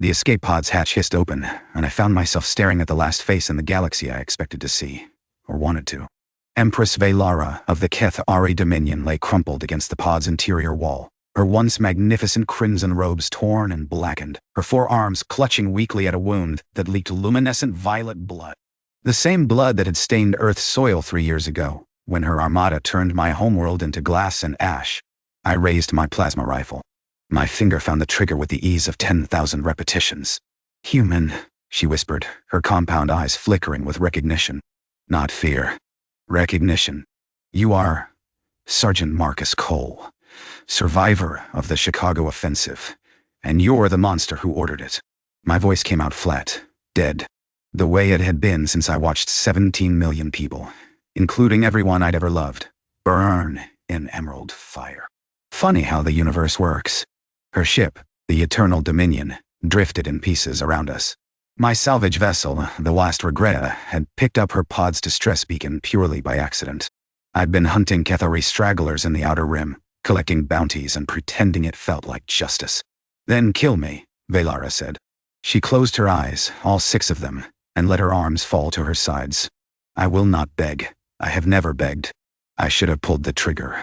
The escape pod's hatch hissed open, and I found myself staring at the last face in the galaxy I expected to see, or wanted to. Empress Veylara of the Keth'ari Dominion lay crumpled against the pod's interior wall, her once magnificent crimson robes torn and blackened, her forearms clutching weakly at a wound that leaked luminescent violet blood. The same blood that had stained Earth's soil 3 years ago, when her armada turned my homeworld into glass and ash. I raised my plasma rifle. My finger found the trigger with the ease of 10,000 repetitions. "Human," she whispered, her compound eyes flickering with recognition. Not fear. Recognition. "You are Sergeant Marcus Cole, survivor of the Chicago offensive, and you're the monster who ordered it." My voice came out flat, dead, the way it had been since I watched 17 million people, including everyone I'd ever loved, burn in emerald fire. Funny how the universe works. Her ship, the Eternal Dominion, drifted in pieces around us. My salvage vessel, the last Regretta, had picked up her pod's distress beacon purely by accident. I'd been hunting Keth'ari stragglers in the Outer Rim, collecting bounties and pretending it felt like justice. "Then kill me," Veylara said. She closed her eyes, all 6 of them, and let her arms fall to her sides. "I will not beg. I have never begged. I should have pulled the trigger."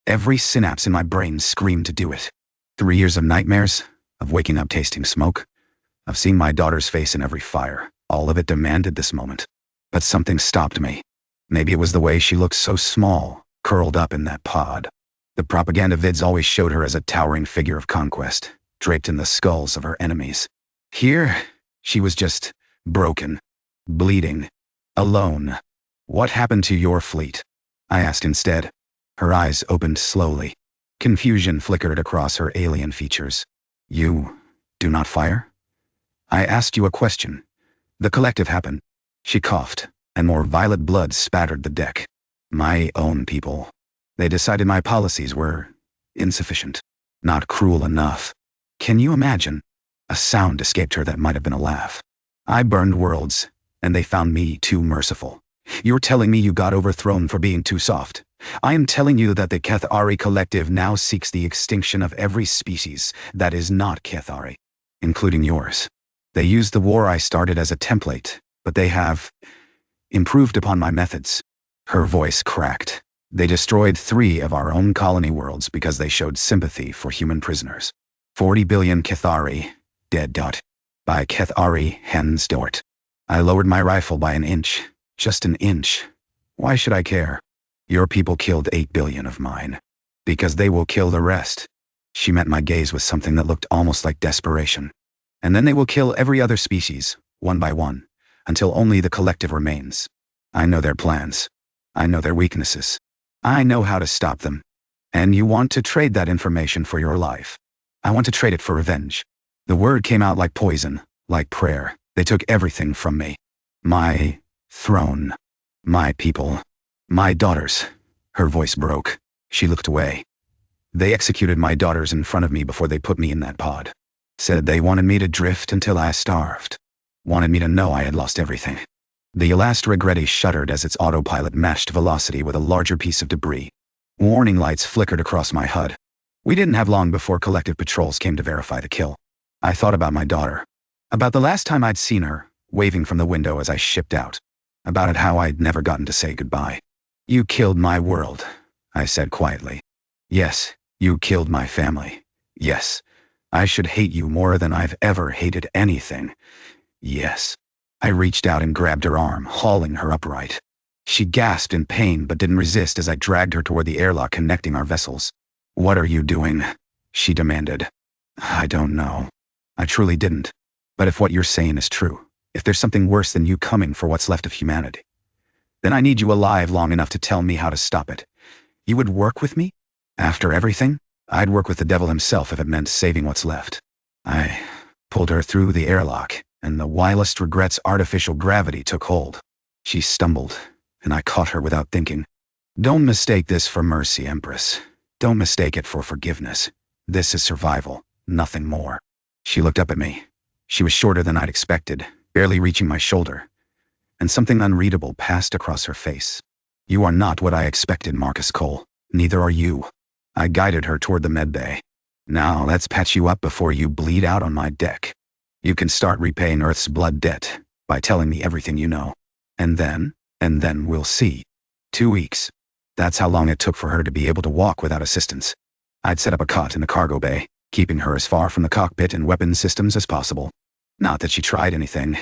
Every synapse in my brain screamed to do it. 3 years of nightmares, of waking up tasting smoke, of seeing my daughter's face in every fire, all of it demanded this moment. But something stopped me. Maybe it was the way she looked so small, curled up in that pod. The propaganda vids always showed her as a towering figure of conquest, draped in the skulls of her enemies. Here, she was just broken, bleeding, alone. "What happened to your fleet?" I asked instead. Her eyes opened slowly. Confusion flickered across her alien features. "You do not fire?" "I asked you a question. The collective happened." She coughed, and more violet blood spattered the deck. "My own people. They decided my policies were insufficient, not cruel enough." Can you imagine? A sound escaped her that might have been a laugh. "I burned worlds, and they found me too merciful. You're telling me you got overthrown for being too soft. I am telling you that the Keth'ari Collective now seeks the extinction of every species that is not Keth'ari, including yours. They used the war I started as a template, but they have improved upon my methods." Her voice cracked. "They destroyed 3 of our own colony worlds because they showed sympathy for human prisoners. 40 billion Keth'ari, dead. By Keth'ari hands dort." I lowered my rifle by an inch. Just an inch. Why should I care? "Your people killed 8 billion of mine. Because they will kill the rest." She met my gaze with something that looked almost like desperation. "And then they will kill every other species, one by one, until only the collective remains. I know their plans. I know their weaknesses. I know how to stop them. And you want to trade that information for your life." "I want to trade it for revenge." The word came out like poison, like prayer. "They took everything from me. My throne. My people. My daughters." Her voice broke. She looked away. "They executed my daughters in front of me before they put me in that pod. Said they wanted me to drift until I starved. Wanted me to know I had lost everything." The last Regretti shuddered as its autopilot matched velocity with a larger piece of debris. Warning lights flickered across my HUD. We didn't have long before collective patrols came to verify the kill. I thought about my daughter. About the last time I'd seen her, waving from the window as I shipped out. About how I'd never gotten to say goodbye. "You killed my world," I said quietly. "Yes, you killed my family. Yes, I should hate you more than I've ever hated anything. Yes." I reached out and grabbed her arm, hauling her upright. She gasped in pain but didn't resist as I dragged her toward the airlock connecting our vessels. "What are you doing?" she demanded. "I don't know. I truly didn't. But if what you're saying is true, if there's something worse than you coming for what's left of humanity, then I need you alive long enough to tell me how to stop it. You would work with me? After everything? I'd work with the devil himself if it meant saving what's left." I pulled her through the airlock, and the wildest regrets artificial gravity took hold. She stumbled, and I caught her without thinking. "Don't mistake this for mercy, Empress. Don't mistake it for forgiveness. This is survival, nothing more." She looked up at me. She was shorter than I'd expected, barely reaching my shoulder, and something unreadable passed across her face. "You are not what I expected, Marcus Cole. Neither are you." I guided her toward the med bay. "Now let's patch you up before you bleed out on my deck." You can start repaying Earth's blood debt by telling me everything you know. And then we'll see. 2 weeks. That's how long it took for her to be able to walk without assistance. I'd set up a cot in the cargo bay, keeping her as far from the cockpit and weapons systems as possible. Not that she tried anything.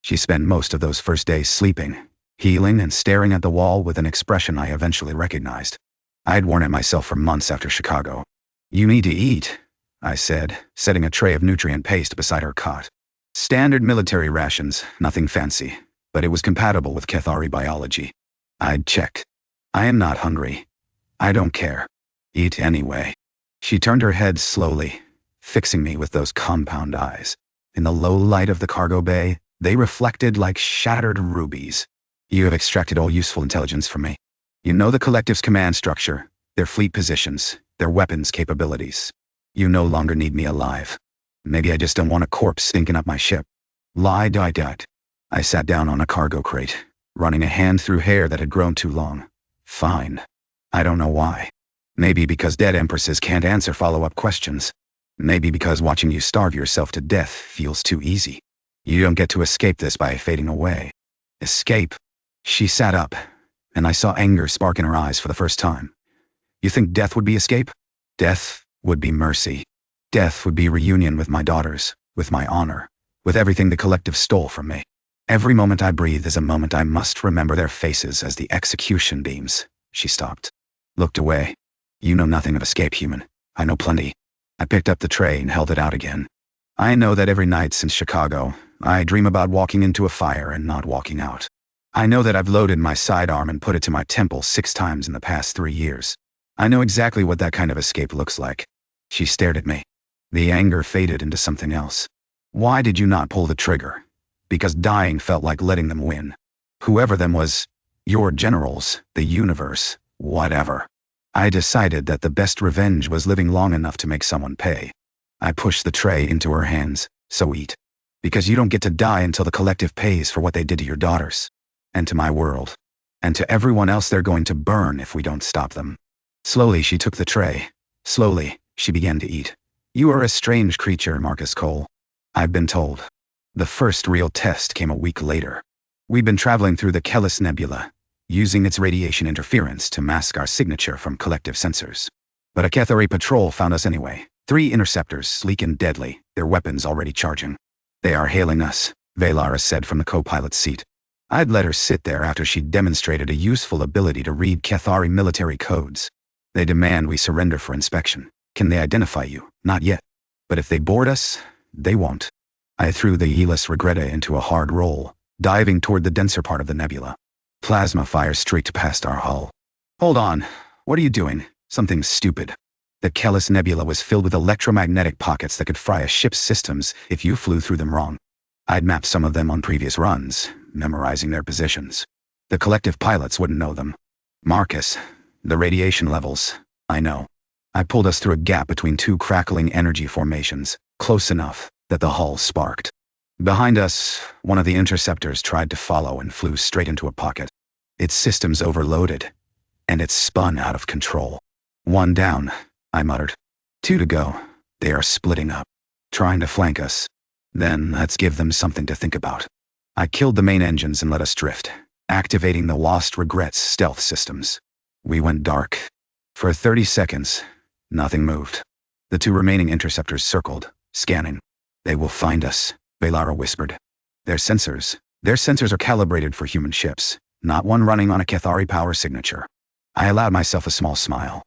She spent most of those first days sleeping, healing and staring at the wall with an expression I eventually recognized. I'd worn it myself for months after Chicago. You need to eat, I said, setting a tray of nutrient paste beside her cot. Standard military rations, nothing fancy, but it was compatible with Keth'ari biology. I'd checked. I am not hungry. I don't care. Eat anyway. She turned her head slowly, fixing me with those compound eyes. In the low light of the cargo bay, they reflected like shattered rubies. You have extracted all useful intelligence from me. You know the Collective's command structure, their fleet positions, their weapons capabilities. You no longer need me alive. Maybe I just don't want a corpse stinking up my ship. Lied. I sat down on a cargo crate, running a hand through hair that had grown too long. Fine. I don't know why. Maybe because dead empresses can't answer follow-up questions. Maybe because watching you starve yourself to death feels too easy. You don't get to escape this by fading away. Escape? She sat up, and I saw anger spark in her eyes for the first time. You think death would be escape? Death would be mercy. Death would be reunion with my daughters, with my honor, with everything the Collective stole from me. Every moment I breathe is a moment I must remember their faces as the execution beams. She stopped. Looked away. You know nothing of escape, human. I know plenty. I picked up the tray and held it out again. I know that every night since Chicago, I dream about walking into a fire and not walking out. I know that I've loaded my sidearm and put it to my temple 6 times in the past 3 years. I know exactly what that kind of escape looks like. She stared at me. The anger faded into something else. Why did you not pull the trigger? Because dying felt like letting them win. Whoever them was, your generals, the universe, whatever. I decided that the best revenge was living long enough to make someone pay. I pushed the tray into her hands. So eat. Because you don't get to die until the Collective pays for what they did to your daughters. And to my world. And to everyone else they're going to burn if we don't stop them. Slowly she took the tray. Slowly, she began to eat. You are a strange creature, Marcus Cole. I've been told. The first real test came a week later. We'd been traveling through the Kellis Nebula, using its radiation interference to mask our signature from Collective sensors. But a Keth'ari patrol found us anyway. 3 interceptors, sleek and deadly, their weapons already charging. They are hailing us, Veylara said from the co-pilot's seat. I'd let her sit there after she'd demonstrated a useful ability to read Keth'ari military codes. They demand we surrender for inspection. Can they identify you? Not yet. But if they board us, they won't. I threw the Elis Regretta into a hard roll, diving toward the denser part of the nebula. Plasma fire streaked past our hull. Hold on. What are you doing? Something stupid. The Kellis Nebula was filled with electromagnetic pockets that could fry a ship's systems if you flew through them wrong. I'd mapped some of them on previous runs, memorizing their positions. The Collective pilots wouldn't know them. Marcus, the radiation levels, I know. I pulled us through a gap between 2 crackling energy formations, close enough that the hull sparked. Behind us, one of the interceptors tried to follow and flew straight into a pocket. Its systems overloaded, and it spun out of control. 1 down, I muttered. 2 to go. They are splitting up, trying to flank us. Then let's give them something to think about. I killed the main engines and let us drift, activating the Lost Regrets stealth systems. We went dark. For 30 seconds, nothing moved. The 2 remaining interceptors circled, scanning. They will find us, Veylara whispered. Their sensors are calibrated for human ships, not one running on a Keth'ari power signature. I allowed myself a small smile.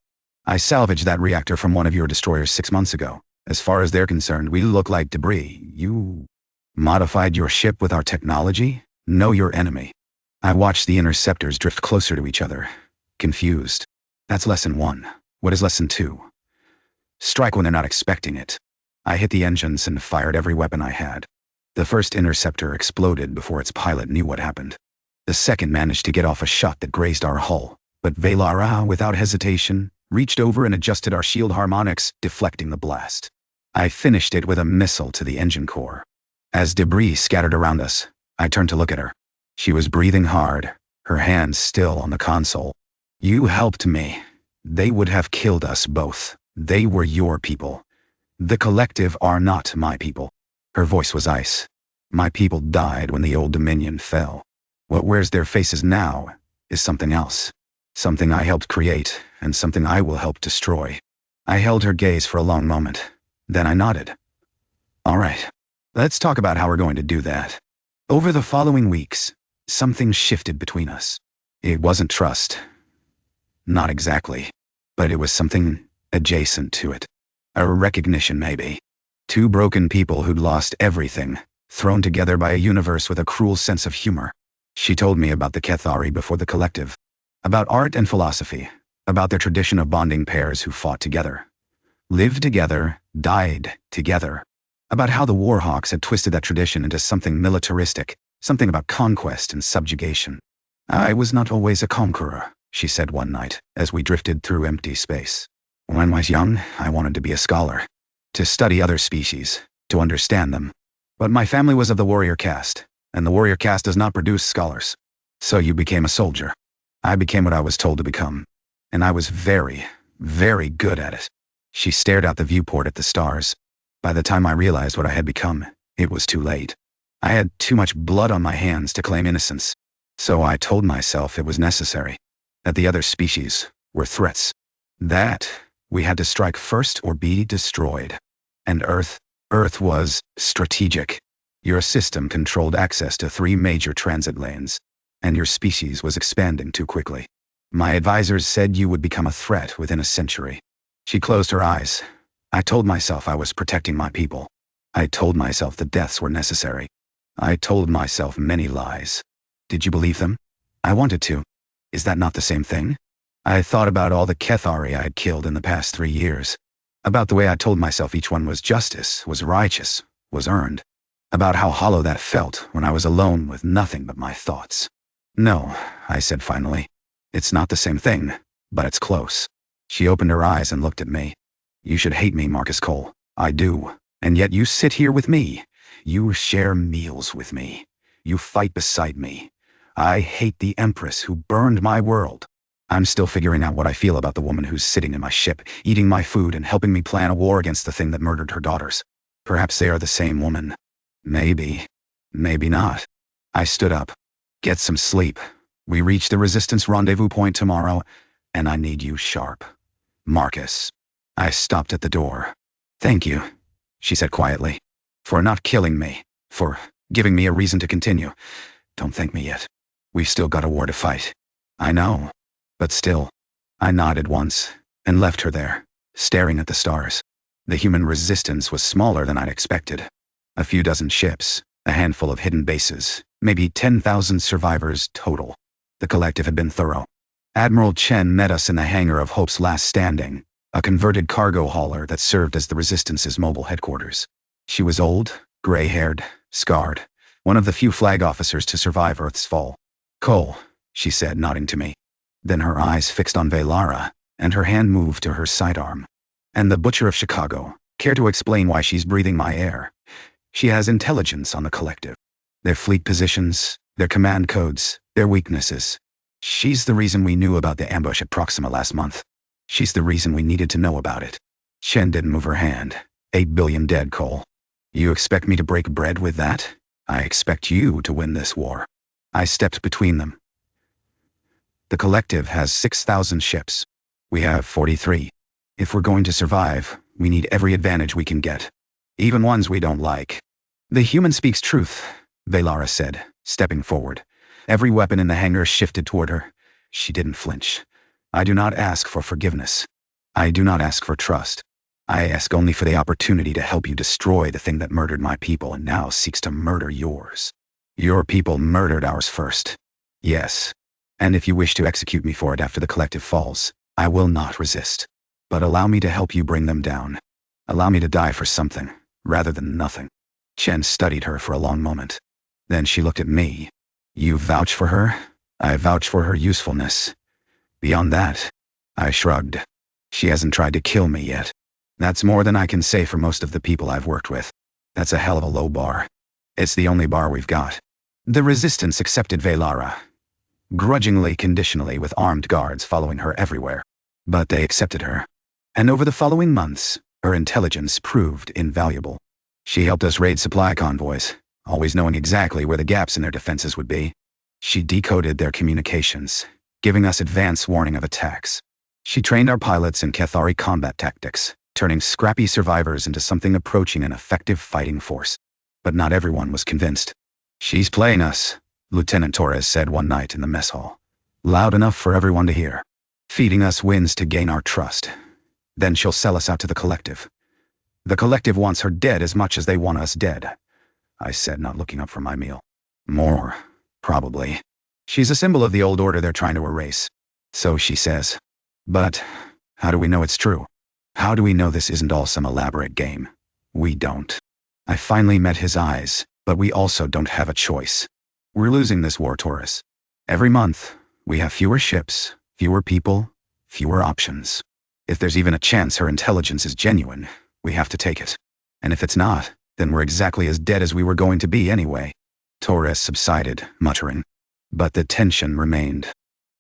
I salvaged that reactor from one of your destroyers 6 months ago. As far as they're concerned, we look like debris. You modified your ship with our technology? Know your enemy. I watched the interceptors drift closer to each other, confused. That's lesson 1. What is lesson 2? Strike when they're not expecting it. I hit the engines and fired every weapon I had. The first interceptor exploded before its pilot knew what happened. The second managed to get off a shot that grazed our hull, but Veylara, without hesitation, reached over and adjusted our shield harmonics, deflecting the blast. I finished it with a missile to the engine core. As debris scattered around us, I turned to look at her. She was breathing hard, her hands still on the console. You helped me. They would have killed us both. They were your people. The Collective are not my people. Her voice was ice. My people died when the old Dominion fell. What wears their faces now is something else. Something I helped create, and something I will help destroy. I held her gaze for a long moment. Then I nodded. All right. Let's talk about how we're going to do that. Over the following weeks, something shifted between us. It wasn't trust. Not exactly. But it was something adjacent to it. A recognition, maybe. Two broken people who'd lost everything, thrown together by a universe with a cruel sense of humor. She told me about the Keth'ari before the Collective. About art and philosophy. About their tradition of bonding pairs who fought together. Lived together, died together. About how the Warhawks had twisted that tradition into something militaristic, something about conquest and subjugation. I was not always a conqueror, she said one night, as we drifted through empty space. When I was young, I wanted to be a scholar. To study other species, to understand them. But my family was of the warrior caste, and the warrior caste does not produce scholars. So you became a soldier. I became what I was told to become. And I was very, very good at it. She stared out the viewport at the stars. By the time I realized what I had become, it was too late. I had too much blood on my hands to claim innocence. So I told myself it was necessary. That the other species were threats. That we had to strike first or be destroyed. And Earth was strategic. Your system controlled access to 3 major transit lanes. And your species was expanding too quickly. My advisors said you would become a threat within a century. She closed her eyes. I told myself I was protecting my people. I told myself the deaths were necessary. I told myself many lies. Did you believe them? I wanted to. Is that not the same thing? I thought about all the Keth'ari I had killed in the past 3 years. About the way I told myself each one was justice, was righteous, was earned. About how hollow that felt when I was alone with nothing but my thoughts. No, I said finally. It's not the same thing, but it's close. She opened her eyes and looked at me. You should hate me, Marcus Cole. I do. And yet you sit here with me. You share meals with me. You fight beside me. I hate the Empress who burned my world. I'm still figuring out what I feel about the woman who's sitting in my ship, eating my food and helping me plan a war against the thing that murdered her daughters. Perhaps they are the same woman. Maybe. Maybe not. I stood up. Get some sleep. We reach the Resistance rendezvous point tomorrow, and I need you sharp. Marcus. I stopped at the door. Thank you, she said quietly. For not killing me. For giving me a reason to continue. Don't thank me yet. We've still got a war to fight. I know. But still. I nodded once, and left her there, staring at the stars. The human resistance was smaller than I'd expected. A few dozen ships, a handful of hidden bases, maybe 10,000 survivors total. The collective had been thorough. Admiral Chen met us in the hangar of Hope's Last Standing, a converted cargo hauler that served as the Resistance's mobile headquarters. She was old, gray-haired, scarred, one of the few flag officers to survive Earth's fall. Cole, she said, nodding to me. Then her eyes fixed on Veylara, and her hand moved to her sidearm. And the Butcher of Chicago, care to explain why she's breathing my air? She has intelligence on the collective. Their fleet positions, their command codes, their weaknesses. She's the reason we knew about the ambush at Proxima last month. She's the reason we needed to know about it. Chen didn't move her hand. 8 billion dead, Cole. You expect me to break bread with that? I expect you to win this war. I stepped between them. The collective has 6,000 ships. We have 43. If we're going to survive, we need every advantage we can get. Even ones we don't like. The human speaks truth, Veylara said, stepping forward. Every weapon in the hangar shifted toward her. She didn't flinch. I do not ask for forgiveness. I do not ask for trust. I ask only for the opportunity to help you destroy the thing that murdered my people and now seeks to murder yours. Your people murdered ours first. Yes. And if you wish to execute me for it after the collective falls, I will not resist. But allow me to help you bring them down. Allow me to die for something, rather than nothing. Chen studied her for a long moment. Then she looked at me. You vouch for her? I vouch for her usefulness. Beyond that, I shrugged. She hasn't tried to kill me yet. That's more than I can say for most of the people I've worked with. That's a hell of a low bar. It's the only bar we've got. The Resistance accepted Veylara. Grudgingly, conditionally, with armed guards following her everywhere. But they accepted her. And over the following months, her intelligence proved invaluable. She helped us raid supply convoys, always knowing exactly where the gaps in their defenses would be. She decoded their communications, giving us advance warning of attacks. She trained our pilots in Keth'ari combat tactics, turning scrappy survivors into something approaching an effective fighting force. But not everyone was convinced. "She's playing us," Lieutenant Torres said one night in the mess hall. "Loud enough for everyone to hear. Feeding us wins to gain our trust. Then she'll sell us out to the Collective. The Collective wants her dead as much as they want us dead," I said, not looking up from my meal. "More, probably. She's a symbol of the old order they're trying to erase." "So she says. But how do we know it's true? How do we know this isn't all some elaborate game? We don't." I finally met his eyes, but we also don't have a choice. We're losing this war, Taurus. Every month, we have fewer ships, fewer people, fewer options. If there's even a chance her intelligence is genuine, we have to take it. And if it's not, then we're exactly as dead as we were going to be anyway. Torres subsided, muttering. But the tension remained.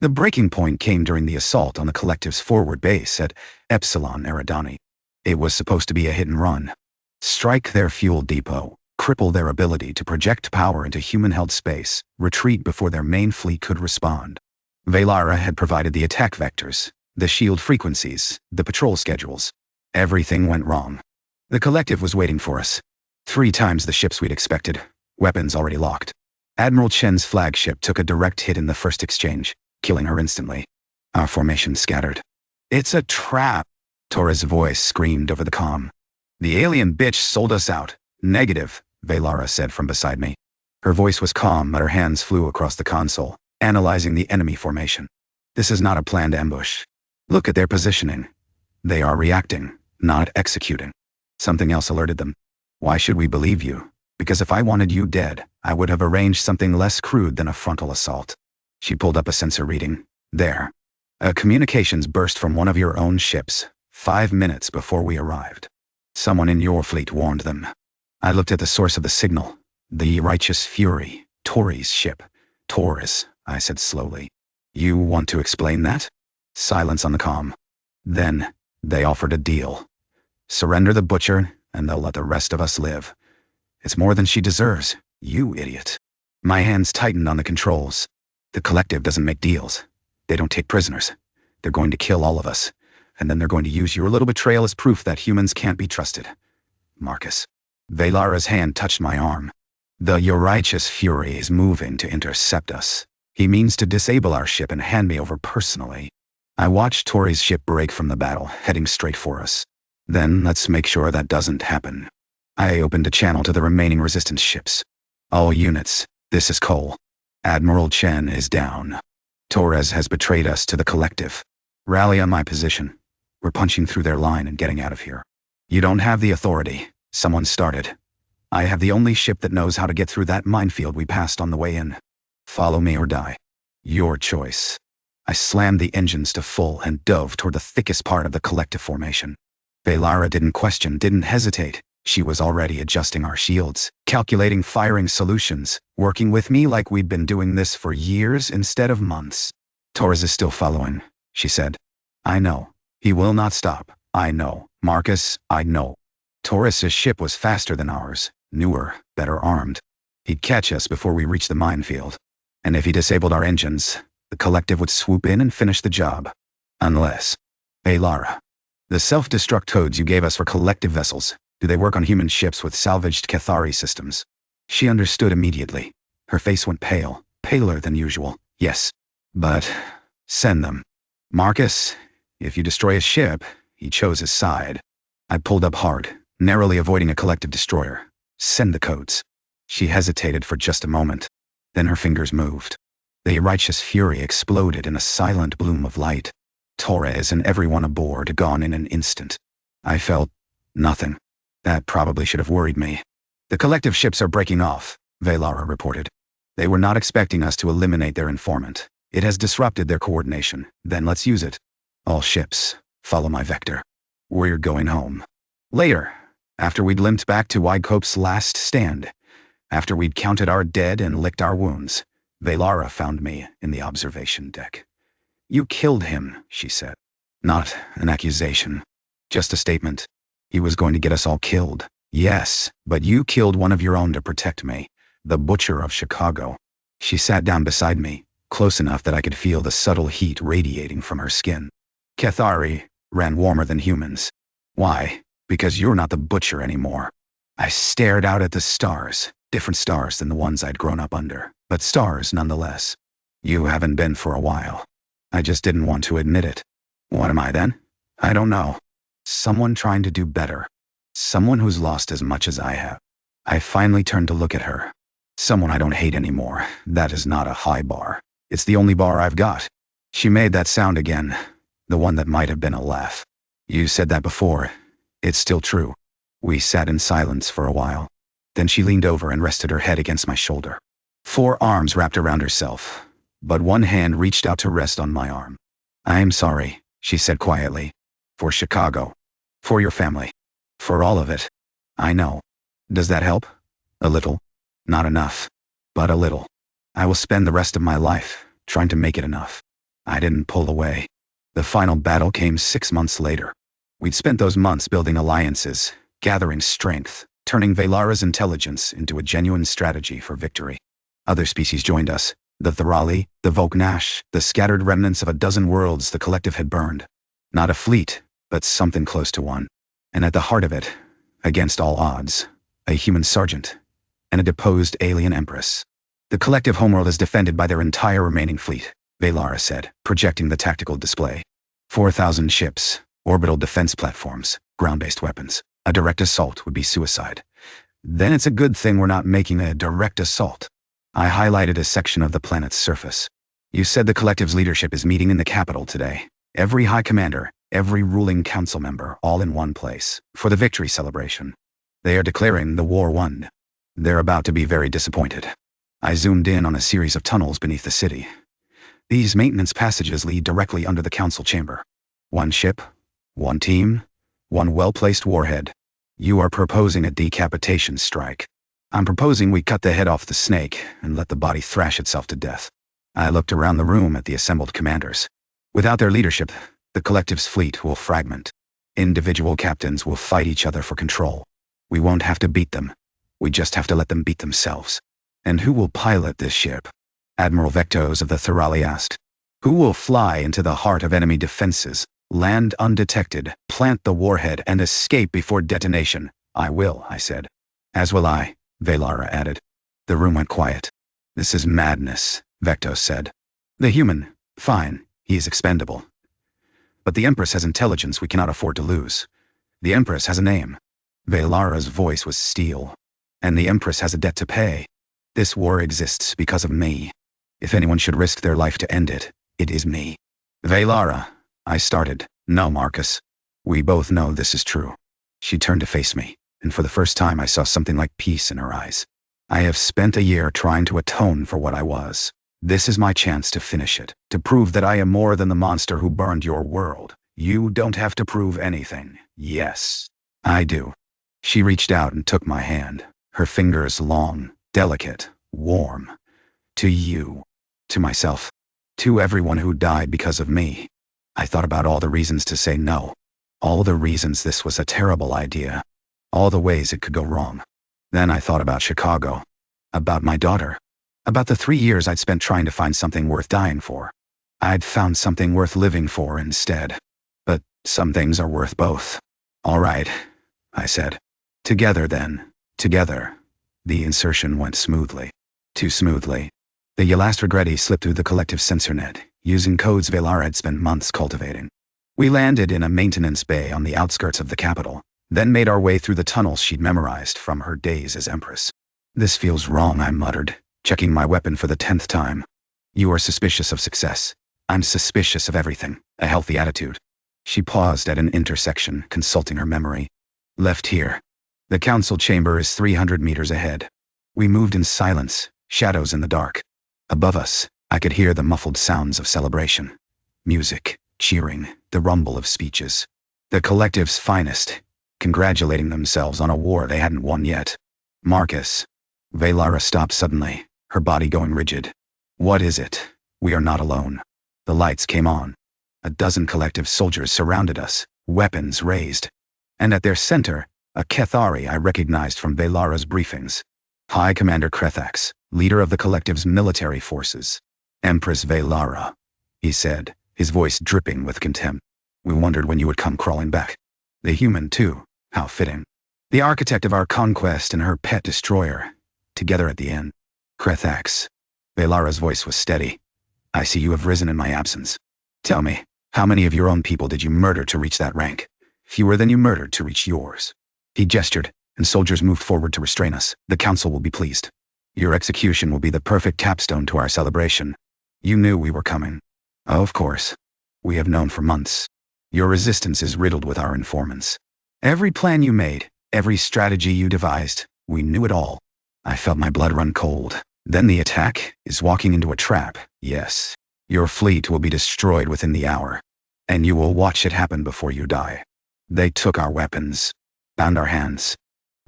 The breaking point came during the assault on the Collective's forward base at Epsilon Eridani. It was supposed to be a hit and run. Strike their fuel depot, cripple their ability to project power into human-held space, retreat before their main fleet could respond. Veylara had provided the attack vectors, the shield frequencies, the patrol schedules. Everything went wrong. The Collective was waiting for us. 3 times the ships we'd expected, weapons already locked. Admiral Chen's flagship took a direct hit in the first exchange, killing her instantly. Our formation scattered. "It's a trap," Torres' voice screamed over the comm. "The alien bitch sold us out." "Negative," Veylara said from beside me. Her voice was calm, but her hands flew across the console, analyzing the enemy formation. "This is not a planned ambush. Look at their positioning. They are reacting, not executing." Something else alerted them. "Why should we believe you? Because if I wanted you dead, I would have arranged something less crude than a frontal assault." She pulled up a sensor reading. "There. A communications burst from one of your own ships, 5 minutes before we arrived. Someone in your fleet warned them." I looked at the source of the signal. "The Righteous Fury, Tori's ship." "Torres," I said slowly. "You want to explain that?" Silence on the comm. "Then, they offered a deal. Surrender the Butcher, and they'll let the rest of us live. It's more than she deserves, you idiot." My hands tightened on the controls. "The Collective doesn't make deals. They don't take prisoners. They're going to kill all of us. And then they're going to use your little betrayal as proof that humans can't be trusted. Marcus." Veylara's hand touched my arm. "The Righteous Fury is moving to intercept us. He means to disable our ship and hand me over personally." I watched Tori's ship break from the battle, heading straight for us. "Then let's make sure that doesn't happen." I opened a channel to the remaining resistance ships. "All units, this is Cole. Admiral Chen is down. Torres has betrayed us to the Collective. Rally on my position. We're punching through their line and getting out of here." "You don't have the authority. Someone started. I have the only ship that knows how to get through that minefield we passed on the way in. Follow me or die. Your choice." I slammed the engines to full and dove toward the thickest part of the Collective formation. Veylara didn't question, didn't hesitate. She was already adjusting our shields, calculating firing solutions, working with me like we'd been doing this for years instead of months. "Torres is still following," she said. "I know. He will not stop. I know. Marcus, I know." Torres's ship was faster than ours, newer, better armed. He'd catch us before we reached the minefield. And if he disabled our engines, the Collective would swoop in and finish the job. Unless. "Veylara, the self-destruct codes you gave us for Collective vessels, do they work on human ships with salvaged Keth'ari systems?" She understood immediately. Her face went pale, paler than usual. "Yes. But send them. Marcus, if you destroy a ship," he chose his side. I pulled up hard, narrowly avoiding a Collective destroyer. "Send the codes." She hesitated for just a moment. Then her fingers moved. The Righteous Fury exploded in a silent bloom of light. Torres and everyone aboard gone in an instant. I felt nothing. That probably should have worried me. "The Collective ships are breaking off," Veylara reported. "They were not expecting us to eliminate their informant. It has disrupted their coordination. Then let's use it. All ships, follow my vector. We're going home." Later, after we'd limped back to Wycope's last stand, after we'd counted our dead and licked our wounds, Veylara found me in the observation deck. "You killed him," she said. "Not an accusation. Just a statement. He was going to get us all killed. Yes, but you killed one of your own to protect me. The Butcher of Chicago. She sat down beside me, close enough that I could feel the subtle heat radiating from her skin. Keth'ari ran warmer than humans. Why? Because you're not the Butcher anymore. I stared out at the stars, different stars than the ones I'd grown up under, but stars nonetheless. You haven't been for a while. I just didn't want to admit it. What am I then? I don't know. Someone trying to do better. Someone who's lost as much as I have. I finally turned to look at her. Someone I don't hate anymore. That is not a high bar. It's the only bar I've got. She made that sound again. The one that might have been a laugh. You said that before. It's still true. We sat in silence for a while. Then she leaned over and rested her head against my shoulder. 4 arms wrapped around herself, but one hand reached out to rest on my arm. I'm sorry, she said quietly. For Chicago. For your family. For all of it. I know. Does that help? A little. Not enough. But a little. I will spend the rest of my life trying to make it enough. I didn't pull away. The final battle came 6 months later. We'd spent those months building alliances, gathering strength, turning Veylara's intelligence into a genuine strategy for victory. Other species joined us. The Keth'ari, the Volknash, the scattered remnants of a dozen worlds the collective had burned. Not a fleet, but something close to one. And at the heart of it, against all odds, a human sergeant and a deposed alien empress. The collective homeworld is defended by their entire remaining fleet, Veylara said, projecting the tactical display. 4,000 ships, orbital defense platforms, ground-based weapons. A direct assault would be suicide. Then it's a good thing we're not making a direct assault. I highlighted a section of the planet's surface. You said the collective's leadership is meeting in the capital today. Every high commander, every ruling council member, all in one place, for the victory celebration. They are declaring the war won. They're about to be very disappointed. I zoomed in on a series of tunnels beneath the city. These maintenance passages lead directly under the council chamber. One ship, one team, one well-placed warhead. You are proposing a decapitation strike. I'm proposing we cut the head off the snake and let the body thrash itself to death. I looked around the room at the assembled commanders. Without their leadership, the collective's fleet will fragment. Individual captains will fight each other for control. We won't have to beat them. We just have to let them beat themselves. And who will pilot this ship? Admiral Vectos of the Keth'ari asked. Who will fly into the heart of enemy defenses, land undetected, plant the warhead, and escape before detonation? I will, I said. As will I, Veylara added. The room went quiet. This is madness, Vectos said. The human, fine, he is expendable. But the Empress has intelligence we cannot afford to lose. The Empress has a name. Veylara's voice was steel. And the Empress has a debt to pay. This war exists because of me. If anyone should risk their life to end it, it is me. Veylara, I started. No, Marcus. We both know this is true. She turned to face me, and for the first time I saw something like peace in her eyes. I have spent a year trying to atone for what I was. This is my chance to finish it, to prove that I am more than the monster who burned your world. You don't have to prove anything. Yes, I do. She reached out and took my hand, her fingers long, delicate, warm. To you, to myself, to everyone who died because of me. I thought about all the reasons to say no. All the reasons this was a terrible idea. All the ways it could go wrong. Then I thought about Chicago. About my daughter. About the 3 years I'd spent trying to find something worth dying for. I'd found something worth living for instead. But some things are worth both. All right, I said. Together then. Together. The insertion went smoothly. Too smoothly. The Yalastragretti slipped through the collective sensor net, using codes Veylara had spent months cultivating. We landed in a maintenance bay on the outskirts of the capital, then made our way through the tunnels she'd memorized from her days as Empress. This feels wrong, I muttered, checking my weapon for the 10th time. You are suspicious of success. I'm suspicious of everything. A healthy attitude. She paused at an intersection, consulting her memory. Left here. The council chamber is 300 meters ahead. We moved in silence, shadows in the dark. Above us, I could hear the muffled sounds of celebration. Music, cheering, the rumble of speeches. The collective's finest, congratulating themselves on a war they hadn't won yet. Marcus. Veylara stopped suddenly, her body going rigid. What is it? We are not alone. The lights came on. A dozen collective soldiers surrounded us, weapons raised. And at their center, A Keth'ari I recognized from Veylara's briefings. High Commander Krethax, leader of the Collective's military forces. Empress Veylara, he said, his voice dripping with contempt. We wondered when you would come crawling back. The human, too. How fitting. The architect of our conquest and her pet destroyer. Together at the end. Krethax. Veylara's voice was steady. I see you have risen in my absence. Tell me, how many of your own people did you murder to reach that rank? Fewer than you murdered to reach yours. He gestured, and soldiers moved forward to restrain us. The council will be pleased. Your execution will be the perfect capstone to our celebration. You knew we were coming. Oh, of course. We have known for months. Your resistance is riddled with our informants. Every plan you made, every strategy you devised, we knew it all. I felt my blood run cold. Then the attack is walking into a trap, yes. Your fleet will be destroyed within the hour. And you will watch it happen before you die. They took our weapons, bound our hands,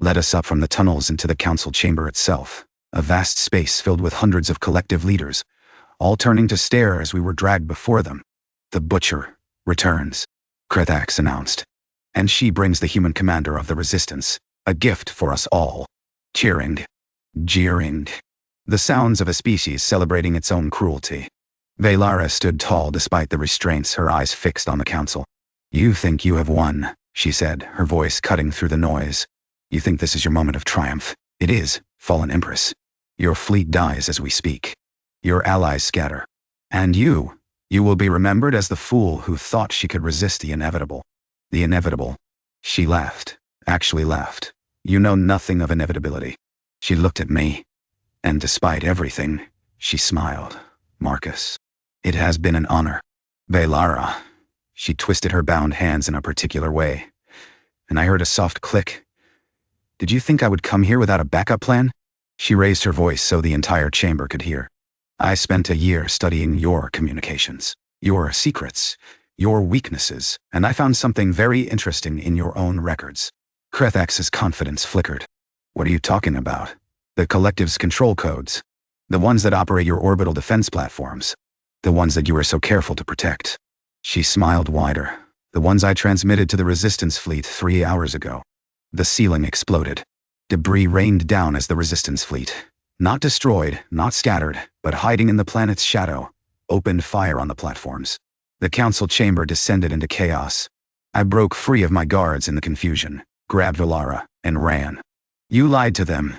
led us up from the tunnels into the council chamber itself, a vast space filled with hundreds of collective leaders, all turning to stare as we were dragged before them. The Butcher returns, Krethax announced. And she brings the human commander of the resistance, a gift for us all. Cheering, jeering. The sounds of a species celebrating its own cruelty. Veylara stood tall despite the restraints, her eyes fixed on the council. You think you have won, she said, her voice cutting through the noise. You think this is your moment of triumph. It is, fallen Empress. Your fleet dies as we speak. Your allies scatter. And you will be remembered as the fool who thought she could resist the inevitable. The inevitable. She laughed, actually laughed. You know nothing of inevitability. She looked at me. And despite everything, she smiled. Marcus. It has been an honor. Veylara. She twisted her bound hands in a particular way. And I heard a soft click. Did you think I would come here without a backup plan? She raised her voice so the entire chamber could hear. I spent a year studying your communications, your secrets, your weaknesses, and I found something very interesting in your own records. Krethax's confidence flickered. What are you talking about? The Collective's control codes. The ones that operate your orbital defense platforms. The ones that you were so careful to protect. She smiled wider. The ones I transmitted to the Resistance fleet 3 hours ago. The ceiling exploded. Debris rained down as the Resistance fleet, not destroyed, not scattered, but hiding in the planet's shadow, opened fire on the platforms. The council chamber descended into chaos. I broke free of my guards in the confusion, grabbed Veylara, and ran. You lied to them,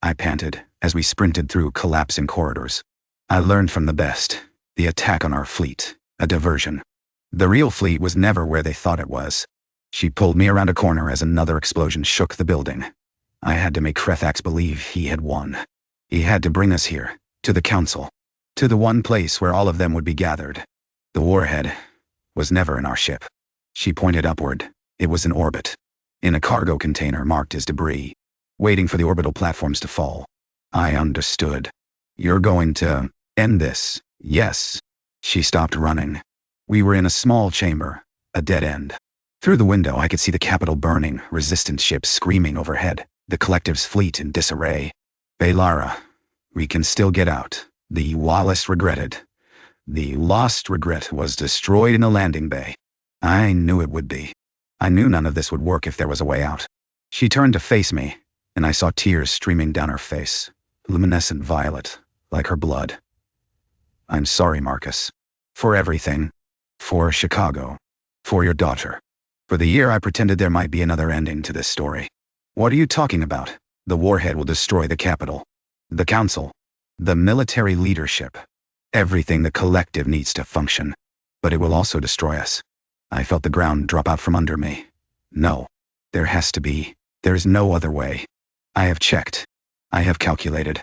I panted, as we sprinted through collapsing corridors. I learned from the best. The attack on our fleet, a diversion. The real fleet was never where they thought it was. She pulled me around a corner as another explosion shook the building. I had to make Krethax believe he had won. He had to bring us here, to the council, to the one place where all of them would be gathered. The warhead was never in our ship. She pointed upward. It was in orbit, in a cargo container marked as debris, waiting for the orbital platforms to fall. I understood. You're going to end this, yes. She stopped running. We were in a small chamber, a dead end. Through the window I could see the capital burning, resistance ships screaming overhead, the Collective's fleet in disarray. Veylara, we can still get out. The Wallace regretted. The lost regret was destroyed in the landing bay. I knew it would be. I knew none of this would work if there was a way out. She turned to face me, and I saw tears streaming down her face, luminescent violet, like her blood. I'm sorry, Marcus. For everything. For Chicago. For your daughter. For the year I pretended there might be another ending to this story. What are you talking about? The warhead will destroy the capital. The council. The military leadership. Everything the Collective needs to function. But it will also destroy us. I felt the ground drop out from under me. No. There has to be. There is no other way. I have checked. I have calculated.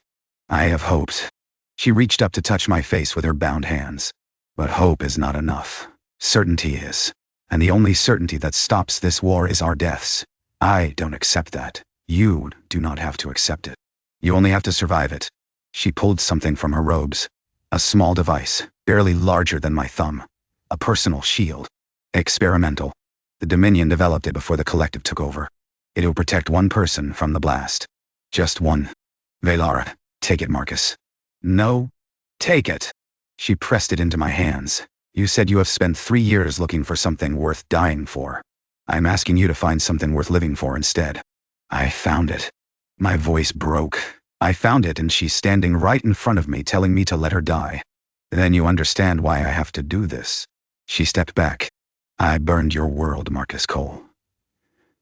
I have hoped. She reached up to touch my face with her bound hands. But hope is not enough. Certainty is. And the only certainty that stops this war is our deaths. I don't accept that. You do not have to accept it. You only have to survive it. She pulled something from her robes. A small device, barely larger than my thumb. A personal shield. Experimental. The Dominion developed it before the Collective took over. It will protect one person from the blast. Just one. Veylara, take it, Marcus. No. Take it. She pressed it into my hands. You said you have spent 3 years looking for something worth dying for. I'm asking you to find something worth living for instead. I found it. My voice broke. I found it, and she's standing right in front of me telling me to let her die. Then you understand why I have to do this. She stepped back. I burned your world, Marcus Cole.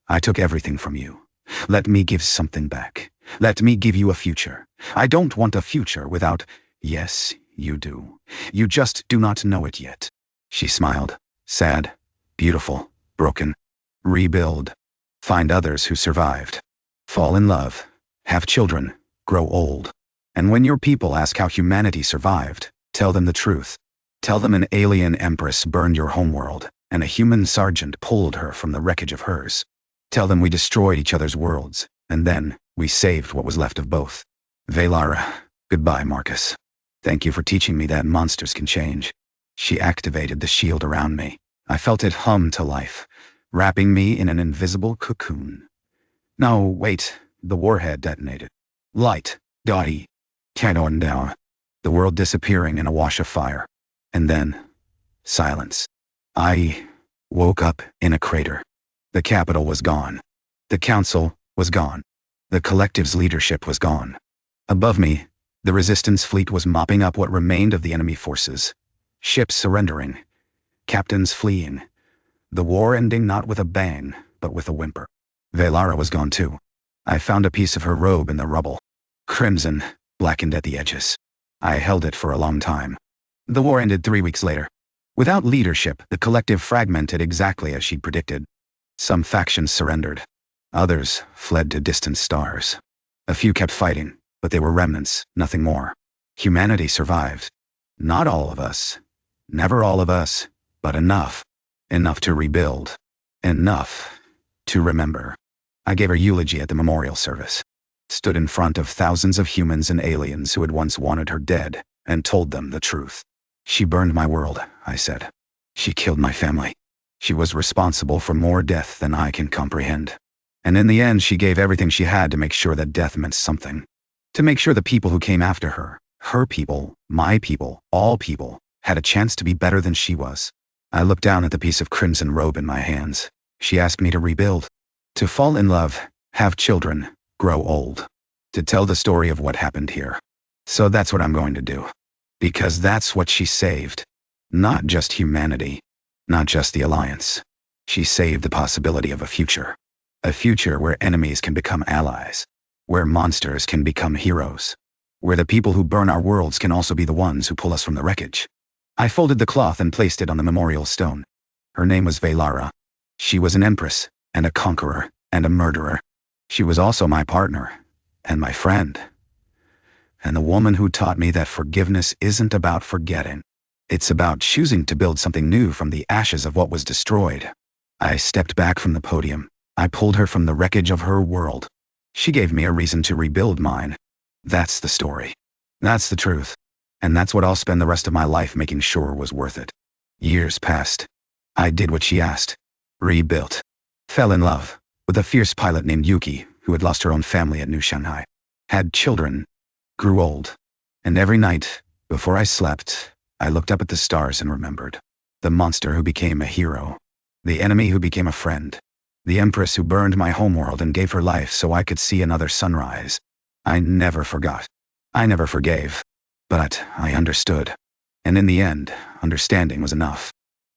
I took everything from you. Let me give something back. Let me give you a future. I don't want a future without... Yes, you do. You just do not know it yet. She smiled. Sad, beautiful, broken. Rebuild. Find others who survived. Fall in love. Have children. Grow old. And when your people ask how humanity survived, tell them the truth. Tell them an alien empress burned your homeworld, and a human sergeant pulled her from the wreckage of hers. Tell them we destroyed each other's worlds, and then we saved what was left of both. Veylara, goodbye, Marcus. Thank you for teaching me that monsters can change. She activated the shield around me. I felt it hum to life, wrapping me in an invisible cocoon. No, wait, the warhead detonated. Light, Dottie, Cadon down. The world disappearing in a wash of fire. And then, silence. I woke up in a crater. The capital was gone. The council was gone. The collective's leadership was gone. Above me, the resistance fleet was mopping up what remained of the enemy forces. Ships surrendering. Captains fleeing. The war ending not with a bang, but with a whimper. Veylara was gone too. I found a piece of her robe in the rubble. Crimson, blackened at the edges. I held it for a long time. The war ended 3 weeks later. Without leadership, the collective fragmented exactly as she'd predicted. Some factions surrendered. Others fled to distant stars. A few kept fighting, but they were remnants, nothing more. Humanity survived. Not all of us. Never all of us, but enough. Enough to rebuild. Enough to remember. I gave her eulogy at the memorial service. Stood in front of thousands of humans and aliens who had once wanted her dead, and told them the truth. She burned my world, I said. She killed my family. She was responsible for more death than I can comprehend. And in the end, she gave everything she had to make sure that death meant something. To make sure the people who came after her, her people, my people, all people, had a chance to be better than she was. I looked down at the piece of crimson robe in my hands. She asked me to rebuild. To fall in love, have children, grow old. To tell the story of what happened here. So that's what I'm going to do. Because that's what she saved. Not just humanity. Not just the Alliance. She saved the possibility of a future. A future where enemies can become allies. Where monsters can become heroes. Where the people who burn our worlds can also be the ones who pull us from the wreckage. I folded the cloth and placed it on the memorial stone. Her name was Veylara. She was an empress, and a conqueror, and a murderer. She was also my partner, and my friend. And the woman who taught me that forgiveness isn't about forgetting. It's about choosing to build something new from the ashes of what was destroyed. I stepped back from the podium. I pulled her from the wreckage of her world. She gave me a reason to rebuild mine. That's the story. That's the truth. And that's what I'll spend the rest of my life making sure was worth it. Years passed. I did what she asked. Rebuilt. Fell in love with a fierce pilot named Yuki, who had lost her own family at New Shanghai. Had children. Grew old. And every night, before I slept, I looked up at the stars and remembered. The monster who became a hero. The enemy who became a friend. The empress who burned my homeworld and gave her life so I could see another sunrise. I never forgot. I never forgave. But I understood. And in the end, understanding was enough.